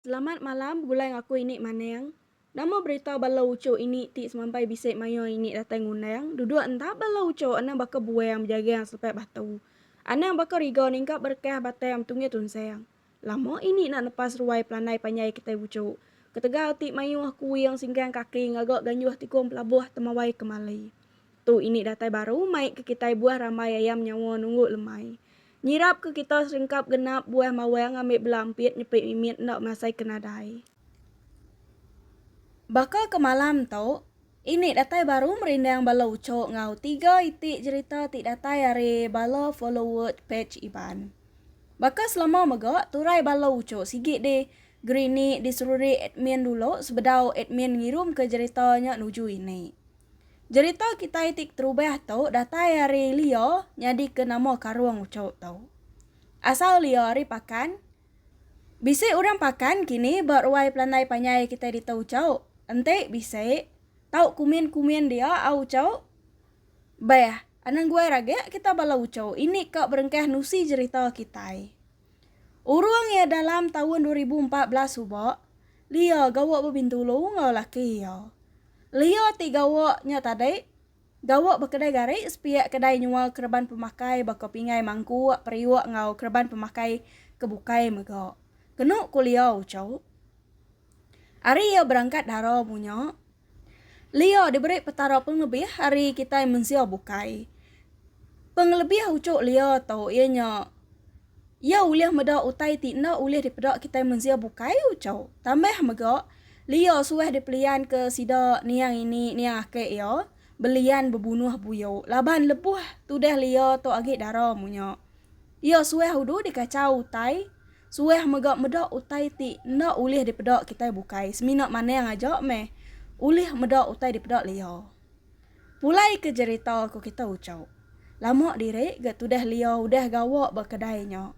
Selamat malam, bulan aku ini maneng. Nama berita balau uco ini ti semampai bisik mayo ini datang undang. Duduk entah balau uco ana baka buang menjaga yang sampai batu. Ana baka rigo ningkap berkah batai am tungnya tunseng. Lama ini nak lepas ruai pelanai panyai kita uco. Ketegal ti mayu aku yang singgang kaki ngagak ganyuh tikum pelabuh temawai kemali. Tu ini datai baru mai ke kita buah ramai ayam nyawa nunggu lemai. Nyirap ke kita serengkap genap buah mawang ambil belampit nyepik mimit nak masai kenadai. Bakal ke malam tau, ini datai baru merindang bala ucok ngau 3 itik cerita ti datai hari bala follower page Iban. Bakal selama megak turai bala ucok sigit de Grini disururi admin dulu sebedau admin ngirum ke ceritanya nuju ini. Cerita kita itik terubah tau datai hari Leo nyadi ke nama karuang ucok tau. Asal Leo hari pakan, bisik orang pakan kini beruai pelanai panyai kita di tau cau. Ente bisik tau kumin-kumin dia au cau. Bayah, anang gue rage kita bala ucau. Ini kak berengkah nusi cerita kita. Uruang ya dalam tahun 2014 subak, Leo gawak bebintu lu ngau laki ya. Leo ti gawak nya tadi, gawak berkedai garik sepiak kedai nyual kerban pemakai baka pingai mangku periwak ngau kerban pemakai kebukai megak. Kenuk kuliah ucau. Hari ia berangkat daro punya. Leo diberi petara penglebih hari kita mensio bukai. Penglebih ucuk Leo tau ianya. Ia uliah meda utai tina uliah dipedak kita mensio bukai ucau. Tambah megak. Leo suah dipelian ke sida niang ini niang akek ya. Belian bebunuh buyo. Laban lebuh tudah Leo to agik daro punya. Ia suah hudu dikacau utai. Sueh megak medak utai ti nak ulih dipedak kita bukai. Seminak mana yang ajak meh. Ulih medak utai dipedak Leo. Pulai ke cerita aku kita ucau. Lama diri gak tudah Leo udah gawak berkedainya.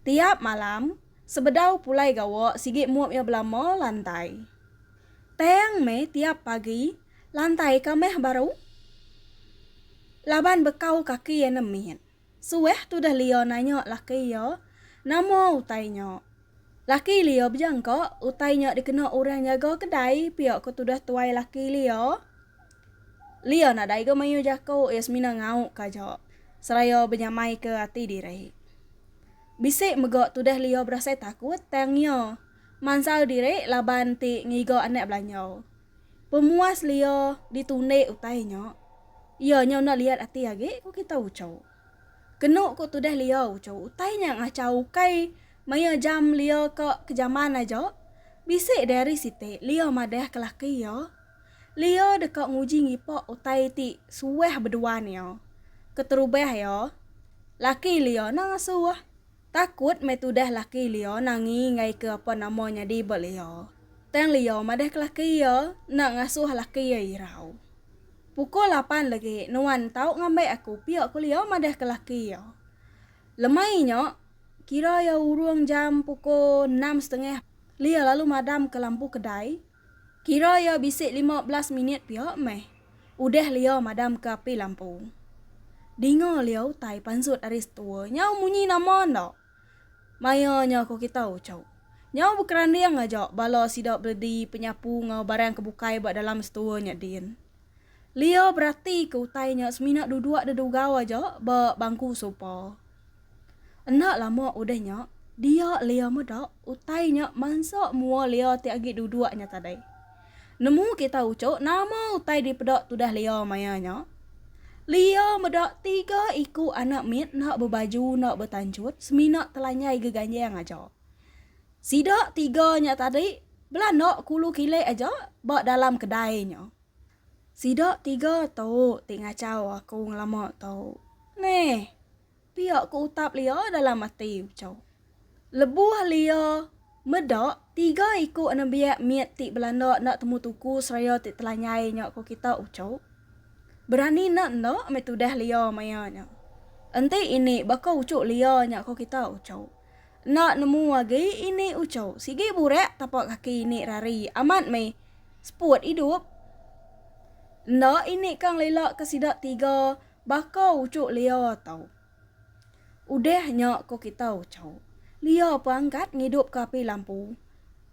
Tiap malam sebedau pulai gawak sigit muap ya belama lantai. Teng meh tiap pagi lantai kameh baru. Laban bekau kaki yang nemin. Sueh tudah Leo nanya laki ya. Nama utainya. Laki Leo berjangka, utainya dikena orang jaga kedai, pihak ko tudah tuai laki Leo. Leo nadai ko mayu jako, Yasmina ngau kajo. Seraya benyamai ke hati diri. Bisik megak tudah Leo berasa takut, tengnya. Mansal diri laban ti ngigo anak belanja. Pemuas Leo ditundek utainya. Ia nak lihat hati lagi, ko kita ucau. Kenuk ko tudah Leo ucau. Utainya ngacau kai. Maya jam Leo ke kejaman aja. Bisik dari situ Leo madah ke laki ya. Leo dekat nguji ngipok utai ti suweh berduaan ya. Keterubah ya. Laki Leo nang asuh. Takut metudah laki Leo nangi ngai ke apa namanya di Leo. Teng Leo madah ke laki ya. Nak ngasuh laki ya irau. Pukul 8 lagi, nuan tau ngambil aku, pihak kuliah madah ke laki ya. Lemainya, kira ya urung jam pukul 6:30, Lia lalu madam ke lampu kedai. Kira ya bisik 15 minit pihak meh. Udah Lia madam ke api lampu. Dingo Lia utai pansut aris tua, nyau munyi nama ndak. Maya nyau kita ucau. Nyau berkerandiang ngajak, bala sidak berdi penyapu ngau barang kebukai buat dalam setuanya din. Leo berarti ke utainya seminak duduk dedugau aja bangku sopa. Enak lama udahnya, dia Leo medak utainya mansak mua Leo tiagi duduknya tadi. Nemu kita ucok nama utai di pedak tudah Leo mayanya. Leo medak 3 iku anak mit nak berbaju nak bertancut seminak telanyai geganyang aja. Sidak 3-nya tadi belanak kulu kile aja bak dalam kedainya. Sidak 3 tau, tengah caw aku ngelama tau. Nih, pihak ku utap Leo dalam hati ucau. Lebuh Leo, medak 3 ikut anak biak miat ti Belanda nak temu tuku seraya ti telanyai nyak ku kita ucau. Berani nak metudah Leo mayanya. Ente ini bakal ucuk Leo nyak ku kita ucau. Nak nemu lagi ini ucau. Sigi burek tapak kaki ini rari. Amat me, sport hidup. Ndak ini kang lelak ke sidak 3 bakal ucuk Leo tau. Udah nyak ko kita ucau. Leo pangkat ngidup ke api lampu.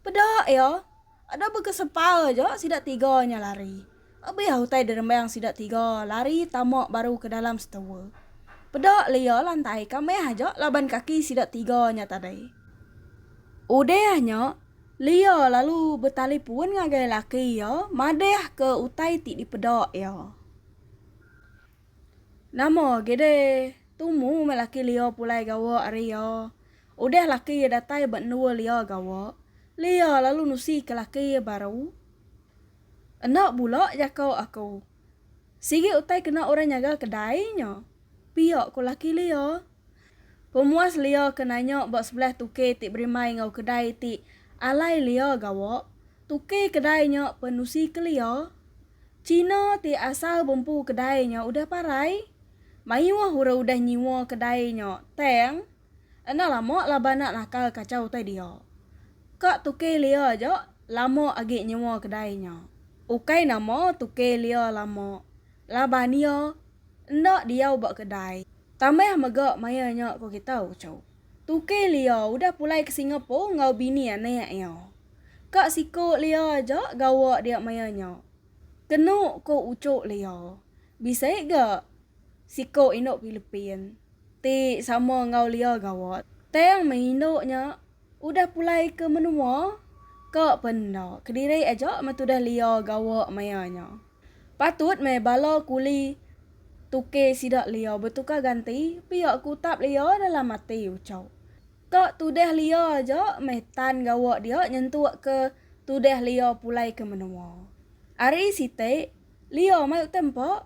Pedak ya. Ada berkesepal aja sidak tiganya lari. Abi hutai derembang sidak tiga lari tamak baru ke dalam setua. Pedak lia lantai kami aja laban kaki sidak tiganya tadi. Udahnya lia lalu bertali pun ngagai laki ya, madeh ke utai ti di pedak ya. Namo gede tumu melaki lia pulai gawa Arya. Udah laki ya datai bat nua lia gawa. Lia lalu nusi ke laki ya baru. Enak bulak jakau aku. Sige utai kena orang nyaga kedainya. Piak ko laki lia. Pemuas lia kenanya bak sebelah tuke ti berimai ngau kedai ti alai lia gawa. Tuke kedainya penusi ke lia. Cina ti asal bumpu kedainya udah parai. Mayuah hura udah nyiwa kedainya. Teng. Enak lama labana nakal kacau tai dia. Kak tuke lia aja lama agak nyiwa kedainya. Ukai nama tuke lia lama. Labania enak dia ubak kedai. Tambah megak mayanya ko kita ucau. Tuke lia udah pulai ke Singapura ngau bini anek ya. Kak siko lia aja gawa dia mayanya. Kenu ko ucuk lia. Bisa gak? Siko inok Filipin. Ti sama ngau lia gawat. Teng mainoknya udah pulai ke menua. Kak penda. Kediri aja matudah lia gawat mayanya. Patut me bala kuli tuke sidak lia bertukar ganti. Piak kutap lia dalam mati ucau. Kak tudah lia aja metan gawat dia nyentuh ke tudah lia pulai ke menua. Ari site lia mai tempat.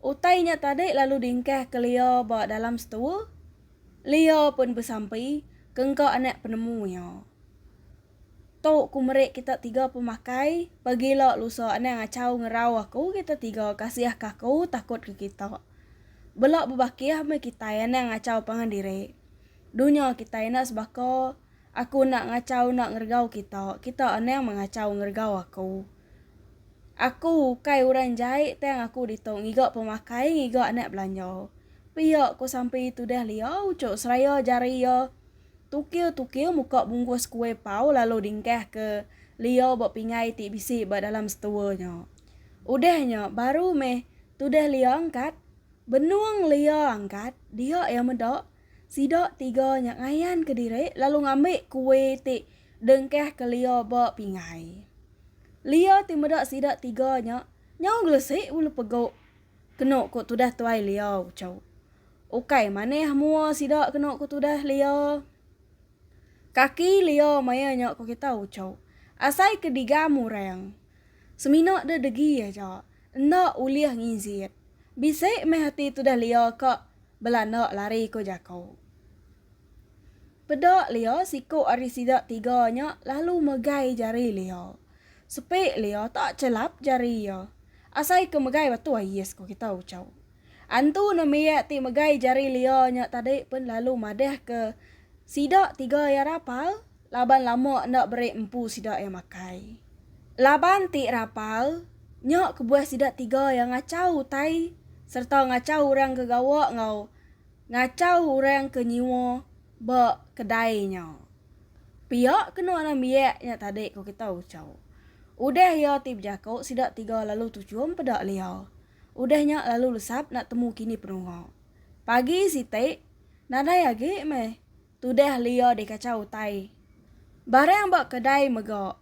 Utainya tadi lalu dingkah ke lia bawa dalam setua. Lia pun bersampai kengkau anak penemunya. Tok kumerek kita tiga pemakai. Pagilah lusa anak ngacau ngerau aku kita tiga kasih kaku takut ke kita. Belak berbakiah me kita anak ngacau pangan diri. Dunia kita enak sebako. Aku nak ngacau nak ngergau kita. Kita anak mengacau ngergau aku. Aku kai orang jahit teng aku ditong igak pemakai igak anak belanja. Piak ko sampai itu dah lia ucuk seraya jari ya. Tukil muka bungkus kue pau lalu dingkah ke lia bak pingai ti bisi bak dalam setuanya. Udahnya baru meh tu dah lia angkat. Benuang lia angkat dia yang medak. Sidak tiganya ngayan ke diri lalu ngambil kue ti dengkah ke lia bak pingai. Lia timedak sidak tiganya. Nyau gelesik bulu pegok. Kenok kok tu dah tuai lia ucau. Ukai maneh mua sidak kenok kok tu dah lia. Kaki lia maya nyak kok kita ucau. Asai kediga murang. Seminak de degi aja. Nak uliah ngizit. Bisik meh hati tu dah lia kak belanak lari ko jakau. Pedak lia siko ari sidak tiganya lalu megai jari lia. Sepik lia tak celap jari ya. Asai ke megai batu yes ko kita ucau. Antu namiak ti megai jari lia nyak tadi pun lalu madeh ke sidak tiga ya rapal. Laban lama nak beri empu sidak yang makai. Laban ti rapal. Nyak kebuah sidak tiga yang ngacau tai. Serta ngacau orang ke gawak ngau. Ngacau orang ke nyiwa bak kedainya. Piak kena namiak nyak tadi ko kita ucau. Udah ya tip jakau sidak tiga lalu tujuan pedak lia. Udahnya lalu lesap nak temu kini penunggu. Pagi site nada lagi meh. Tudah lia dikacau tai. Barang bak kedai megak.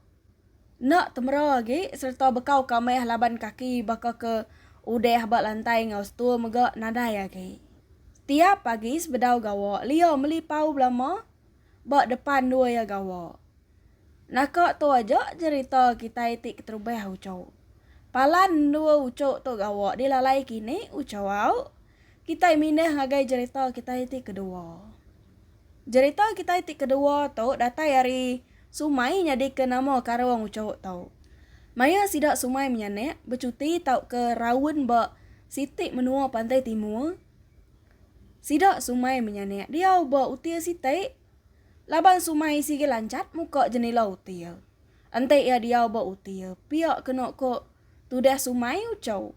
Nak temera lagi serta bekau kameh laban kaki baka ke udah bak lantai ngau setua megak nada lagi. Tiap pagi sebedau gawa lia melipau belama bak depan dua ya gawa. Nakak tu aja cerita kita itik terubah ucau. Palan dua ucau tu gawa dilalai kini ucau au. Kita minah ngagai cerita kita itik kedua. Cerita kita itik kedua tu datai hari Sumai nyadi ke nama karawang ucau tau. Maya sidak Sumai menyanek bercuti tau ke rawun bak sitik menua pantai timur. Sidak Sumai menyanek dia bak utia sitik. Laban Sumai sige lancat muka jenila utia. Antai ia dia bak utia. Piak kena kok tudah Sumai ucau.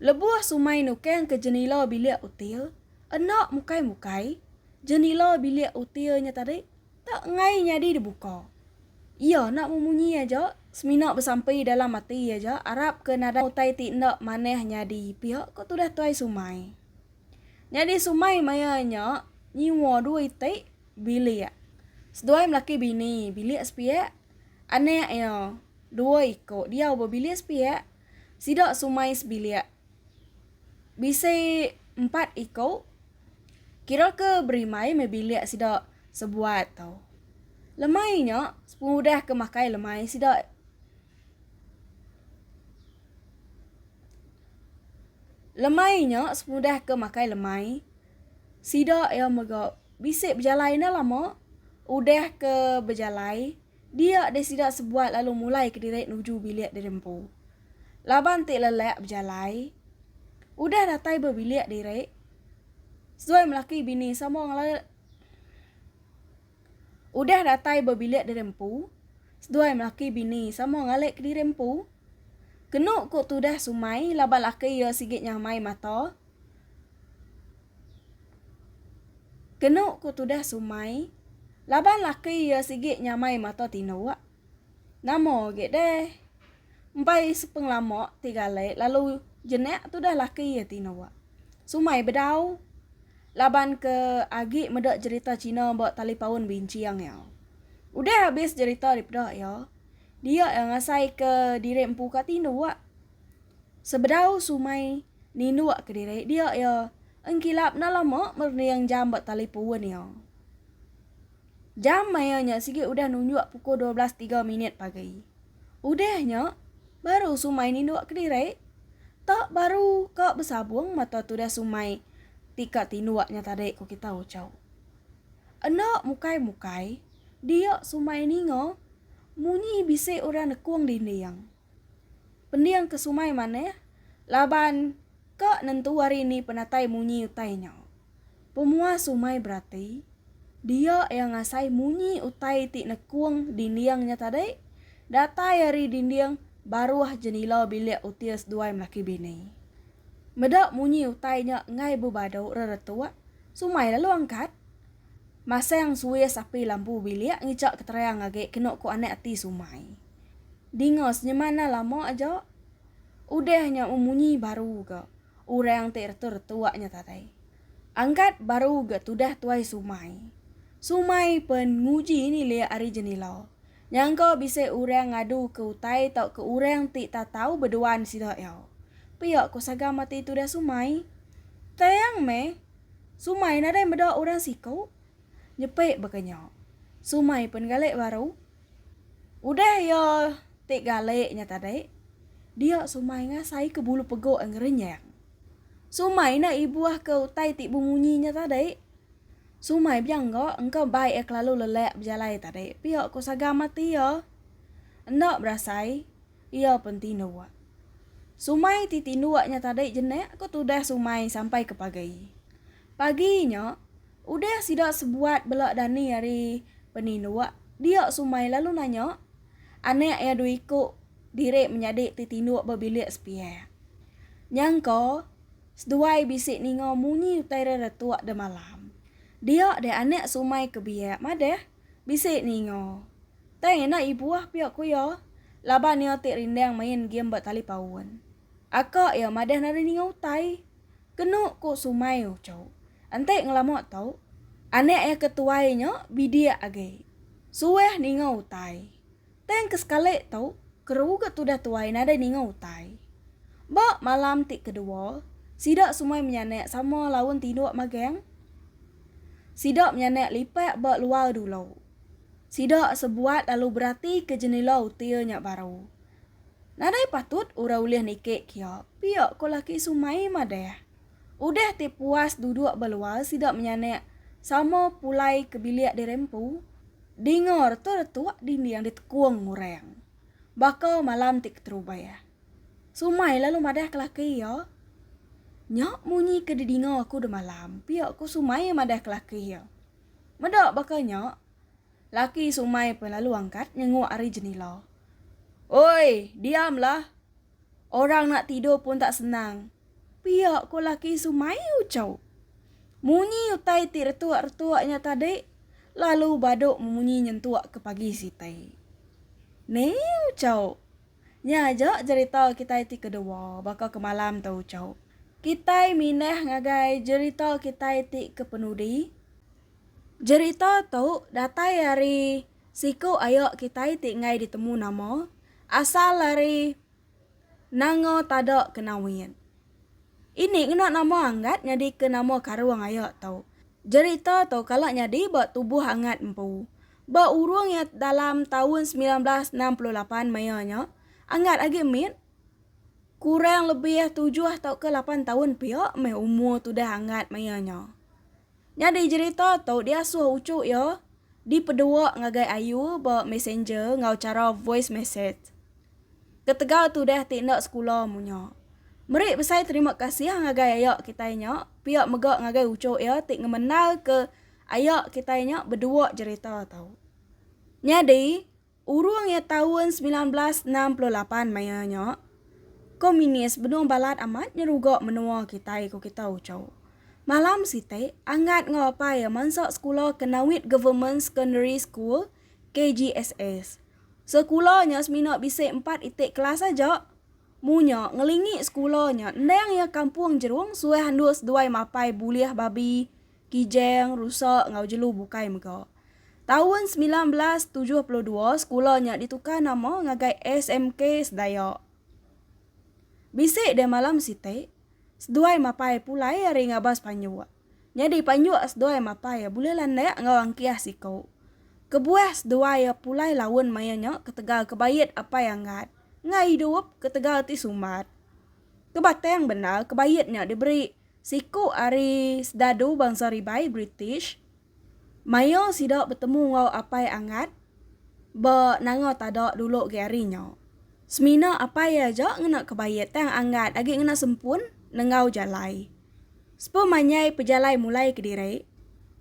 Lebuah Sumai nukeng ke jenila bilik utia. Enak mukai-mukai. Jenila bilik utianya tadi tak ngai nyadi dibuka. Ia nak memunyi aja, seminak bersampai dalam mati aja, Arab ke nada utai ti nak maneh nyadi pihak ko tu dah tuai sumai. Nyadi sumai mayanya nyiwa dua itai bilik. Seduai melaki bini, bilik sepiak, anek ya, dua ikut, dia berbilik sepiak, sidak sumai sebilik. Bisa 4 ikut, kira ke berimai mebilik sidak sebuat tau. Lemainya, semudah ke makai lemai sidak. Lemainya, semudah ke makai lemai, sidak ya mega bisik berjalan na lama, udah ke berjalan, dia ada sidak sebuat lalu mulai ke direk nuju bilik dirempu. Laban tik lelak berjalan, udah datai berbilik direk, sesuai melaki bini sama ngelak. Udah datai berbilik dirempu, sesuai melaki bini sama ngalek dirempu. Kenuk kok tu dah sumai, laban laki ya sigit nyamai mata. Kenuk kok tu dah sumai, laban laki ya sigit nyamai mata tino. Namo get deh. Empai sepeng lama 3 lek, lalu jenek tu dah laki ya tino. Sumai bedau. Laban ke agi medak cerita Cina buat tali paun binciang ya. Udah habis cerita daripada ya. Dia yang ngasai ke direk empu katino wak. Sebedau sumai ninu wak ke direk dia ya. Engkilap na lama merniang jam buat tali paun ya. Jam mayanya sikit udah nunjuk pukul 12.03 pagi. Udahnya baru sumai ninu wak ke direk. Tak baru kau bersabung mata tu dah sumai. Tika tinuaknya tadi ko kita ucau. Enak mukai-mukai, dia sumai ningo, munyi bisik orang nekuang dindiang. Pendiang ke sumai mana? Laban ke nentu hari ini penatai munyi utainya. Pemua sumai berarti, dia yang ngasai munyi utai ti nekuang dindiangnya tadi, datai hari dindiang baruah jenila bilik utias dua melaki bini. Medak munyi utainya ngai bubadau reretua, sumai lalu angkat. Masa yang suwe sapi lampu bilik ngicak keterang agak kena ku anek ati sumai. Dingos nyemana lama aja, udahnya memunyi baru ke. Orang tertuaknya tadi. Angkat baru ke tudah tuai sumai. Sumai pen nguji ni liat ari jenila. Nyangka bisa orang ngadu ke utai tau ke orang tak tahu berduaan sidak yau. Piak ko saga mati tu dah sumai. Tayang me, sumai nada medak orang sikau. Nyepek bakanya. Sumai pun galek baru. Udah ya tik galeknya tadi. Dia sumai ngasai ke bulu pegok yang renyang. Sumai na ibuah ke utai tik bungunyinya tadi. Sumai biang kok engkau baik lalu lelak berjalan tadi. Piak ko saga mati ya. Endak berasai. Ia penting wak. Sumai titi nuaknya tadi jenek, aku tu dah sumai sampai ke pagi. Paginya, udah sidak sebuat belak dani hari peninuak. Dia sumai lalu nanya, anek ya du ikut direk menyadik titi nuak berbilik sepiak. Nyangko, seduai bisik ningo munyi utai retuak de malam. Dia de anek sumai ke biak, madeh bisik ningo. Tanya nak ibuah piak ku ya. Laban ya tik rindang main game buat tali paun. Akak ya madah nada ninga utai. Kenuk ko sumai ucau. Antek ngelamok tau. Anek ya ketuainya bidia age. Sueh ninga utai. Teng kesekalik tau. Keru ke tudah tuai nada ninga utai. Bak malam tik kedua. Sidak sumai menyanek sama lawan tinuk mageng. Sidak menyanek lipat bak luar dulu. Sidak sebuat lalu berarti ke jenila utianya baru. Nadai patut ura uliah nikik kia. Piak ko laki sumai madeh. Udah ti puas duduk beluar sidak menyanek. Sama pulai ke bilik dirempu. Dengar tertuak dinding yang ditekuang ngurang. Bakal malam tik terubah. Sumai lalu madeh ke laki ya. Nyak munyi ke didinga aku de malam. Piak ko sumai madeh ke laki ya. Medak bakal nyak. Laki sumai pun lalu angkat nyenguk ari jenila. Oi, diamlah. Orang nak tidur pun tak senang. Piak ko laki sumai ucau. Munyi utai ti retuak-retuaknya tadi. Lalu baduk memunyi nyentuak ke pagi sitai. Neu cau. Nya jo cerita kita iti kedua bakal ke malam tau cau. Kita mineh ngagai cerita kita iti ke penudi. Cerita tau datai hari siku ayo kita iti ngai ditemu namo. Asal dari nango tado kenawin. Ini kena nama hangat nyadi ke nama karuang ayo tau. Cerita tau kalau nyadi buat tubuh hangat empu. Ba urung ya dalam tahun 1968 mayanya. Hangat lagi mit. Kurang lebih 7 atau ke 8 tahun pihak meh umur tu dah hangat mayanya. Nyadi cerita tau dia suah ucuk ya. Di pedua ngagai ayu ba messenger ngau cara voice message. Ketegau tu dah tindak sekolah munya. Merik besar terima kasih ngagai ayak kita nya. Pihak megak ngagai ucuk ya tik ngemenal ke ayak kita nya berdua cerita tau. Nyadi urung ya tahun 1968 mayanya. Komunis benung balat amat nyerugak menua kita ucau. Malam site angat ngapa ya mansok sekolah Kenawit Government Secondary School KGSS. Sekolahnya semina bisik 4 itik kelas saja. Munya ngelingi sekolahnya ndang ya kampung Jerung suai handus duai mapai buliah babi kijeng rusak ngau jelu bukai mega. Tahun 1972 sekolahnya ditukar nama ngagai SMK Sedayak. Bisik dia malam site, seduai mapai pulai hari ngabas panjua. Jadi panjua seduai mapai boleh landai ngau angkiah sikau. Kebuah seduai pulai lawan mayanya ketegal kebayit apa yang ngat. Ngai hidup ketegal ti sumat. Kebatang benar kebayitnya diberi siku hari sedadu bangsa ribai British. Mayo sidak bertemu ngau apa yang ngat. Ba nango tadak dulu ke harinya. Semina apa ya aja ngena kebayat yang angat agi ngena sempun nengau jalai. Sepemanyai pejalai mulai ke diri.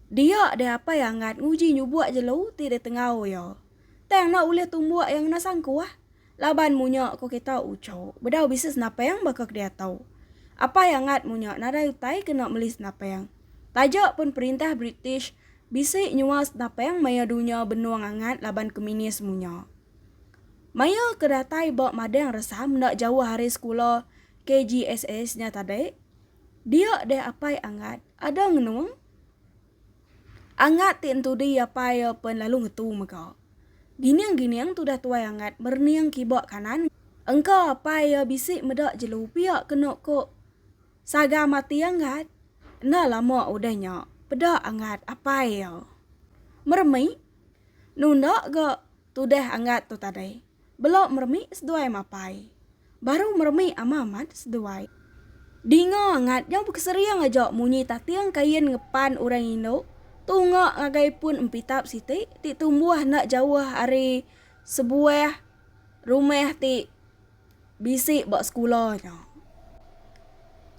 Dia ada apa yang angat nguji nyubuak jelu tidak tengau ya. Tang nak ulih tumbuak yang na sangkuah. Laban munya ko kita ucau. Bedau bisnis napa yang bakal dia tahu. Apa yang angat munya nada utai kena melis napa yang. Tajak pun perintah British bisik nyuas napa yang maya dunia benuang angat laban keminis munya. Maya kedatai bawa madang resam nak jauh hari sekolah KGSS nya tadi. Dia ada apa yang angat. Ada ngenuang. Angat tentu dia apa ya pen lalu ngetu mega. Giniang tu dah tua angat berniang kibak kanan. Engkau apa ya bisik medak jelu piak kena kok. Saga mati angat. Nah lama udahnya. Pedak angat apa ya. Meremi. Nunda ke tu dah angat tu tadi. Belok mermi seduai mapai. Baru mermi amamat seduai. Dingo angat yang berkeseriang ajak munyi tatiang kain ngepan orang Indo. Tunga ngagai pun empitap siti. Ti tumbuh nak jauh hari sebuah rumah ti bisik bak sekolahnya.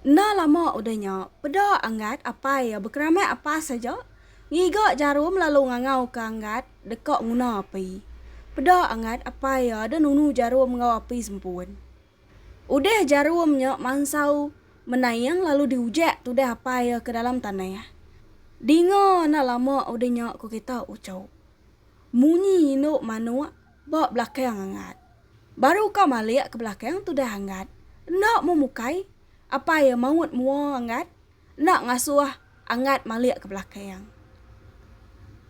Nah lama udahnya. Peda angat apa ya berkeramai apa saja. Ngigak jarum lalu ngangau ke angat dekak nguna api. Peda angat apa ya ada nunu jarum ngau api sempun. Udah jarumnya mansau menayang lalu diujak tu dah apa ya ke dalam tanah. Dingo na lama udahnya ko kita ucau. Munyi no manua bak belakang angat. Baru ka malik ke belakang tu dah angat. Nak memukai apa ya maut mua angat. Nak ngasuh angat malik ke belakang.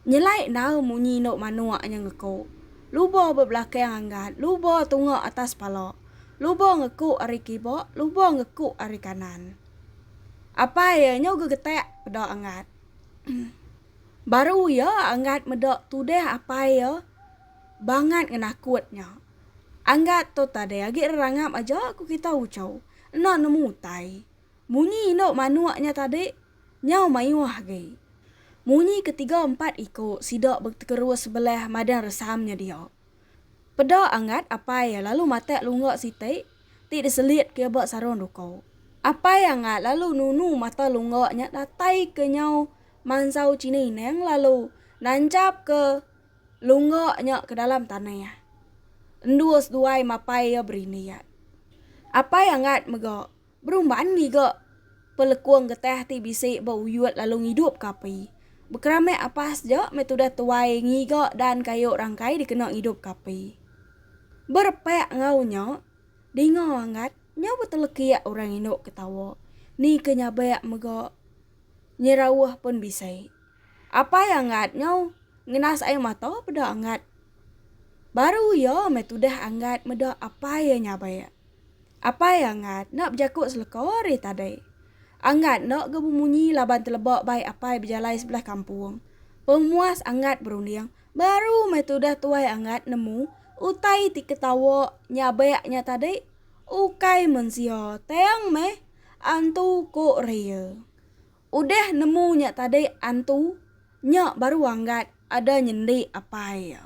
Nyelai nau munyi no manua yang ngeko. Luba berbelakang anggat, luba tunga atas pala. Luba ngekuk ari kibak, luba ngekuk ari kanan. Apa ya nyau gegetek pedak angat. Baru ya angat medak tudeh apa ya. Bangat ngenakutnya. Angat tu tadi agak rangap aja aku kita ucau. Nak nemu tai. Munyi no manuaknya tadi. Nyau mayuah gay. Munyi ketiga 4 ikut sidak berterus sebelah madan resamnya dia. Peda angat apa ya lalu mata lunggak siti. Tidak selit ke bak sarung rukau. Apa yang angat lalu nunu mata lunggaknya datai ke nyau mansau cini neng lalu nancap ke lunggaknya ke dalam tanah. Endus duai mapai ya berini ya. Apa yang angat mega berumban giga pelekuang getah ti bisik bau yuat lalu ngidup kapi. Berkeramai apa saja metoda tuai ngiga dan kayu rangkai dikena hidup kapi. Berpek ngau nyo, dingo angat, nyo betul kia orang induk ketawa. Ni kenyabeak mego nyerawah pun bisa. Apa yang angat nyo, ngenas air mata beda angat. Baru yo metudah angat meda apa yang nyabeak. Apa yang angat, nak berjakut selekori tadi. Angat nak gebumunyi laban telebak baik apa berjalai sebelah kampung. Pemuas angat berunding, baru metudah tuai angat nemu, utai ti ketawa nyabeaknya tadi, ukai mensio, teang meh, antu ko ria. Udah nemu nyak tadi antu, nyak baru angat ada nyendi apa ya.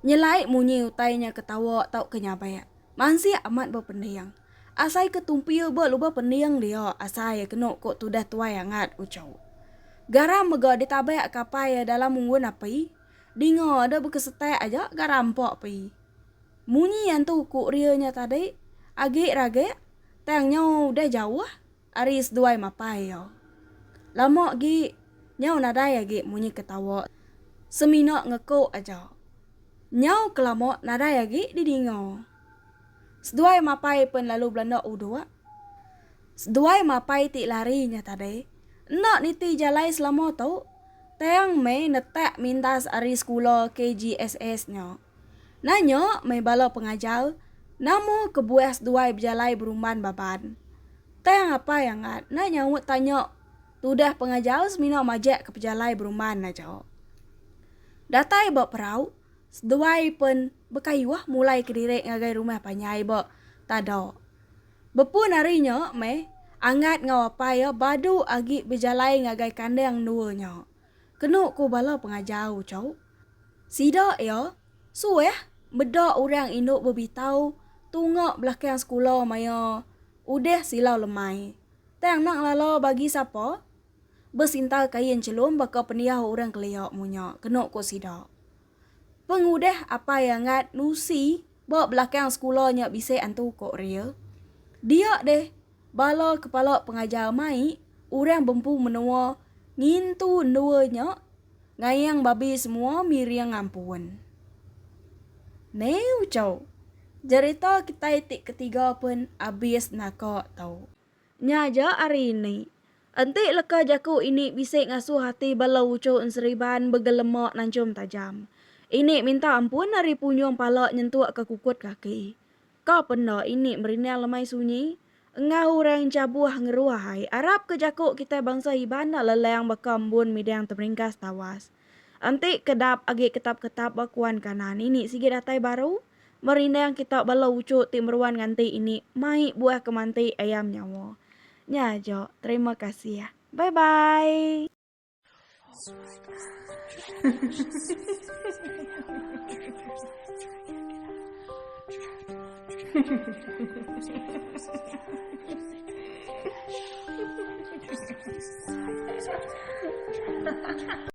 Nyelai munyi utainya ketawa tau kenyabeak. Mansi amat berpendiang. Asai ketumpia luba pendiang dia. Asai kena kok tudah tuai angat ucau. Garam mega ditabeak kapai dalam munggun api. Dingo ada berkesetek aja garam pok pi. Munyi yang tu kuk rianya tadi. Agik ragek. Tangnya udah jauh. Aris duai mapai yo. Lama gi. Nyau nadai agik munyi ketawa. Seminok ngekuk aja. Nyau kelamok nadai agik didingo. Seduai mapai pun lalu belanda udua. Seduai mapai ti larinya tadi. Nak niti jalai selama tau. Teang me netek mintas ari sekolah KGSS nyo. Nanyo me bala pengajar. Namo kebuas seduai berjalai berumban baban. Teang apa yang ngat. Nanyo tanya. Tudah pengajar semina majak ke pejalai berumban aja. Datai bak perau. Seduai pun bekayuah mulai kedirik ngagai rumah panyai bak tada. Bepun harinya me angat ngawapa ya badu agi berjalai ngagai kandang dua nya. Kenuk ku bala pengajar ucau. Sida ya sueh beda orang induk berbitau tungak belakang sekolah maya udah silau lemai. Tang nak lalo bagi siapa? Bersinta kain celum baka pendiah orang keliak munya. Kenuk ku sida. Pengudah apa yang ngat nusi bawa belakang sekolahnya bisa antu kok ria. Dia deh bala kepala pengajar mai orang bempu menua ngintu duanya ngayang babi semua miriang ampun. Ne ucau. Cerita kita itik ketiga pun habis nakak tau. Nyaja hari ini. Antik leka jaku ini bisa ngasuh hati bala ucau enseriban begelemak nancum tajam. Ini minta ampun dari punyong palak nyentuh ke kukut kaki. Kau penda ini merina lemai sunyi. Engau orang cabuah ngeruahai. Arab ke jakuk kita bangsa ibana lelayang bakambun midang terringkas tawas. Antik kedap agi ketap-ketap bakuan kanan ini sige datai baru. Merina yang kita bala ucuk timruan nganti ini. Mai buah kemanti ayam nyawa. Nyajo, terima kasih ya. Bye-bye.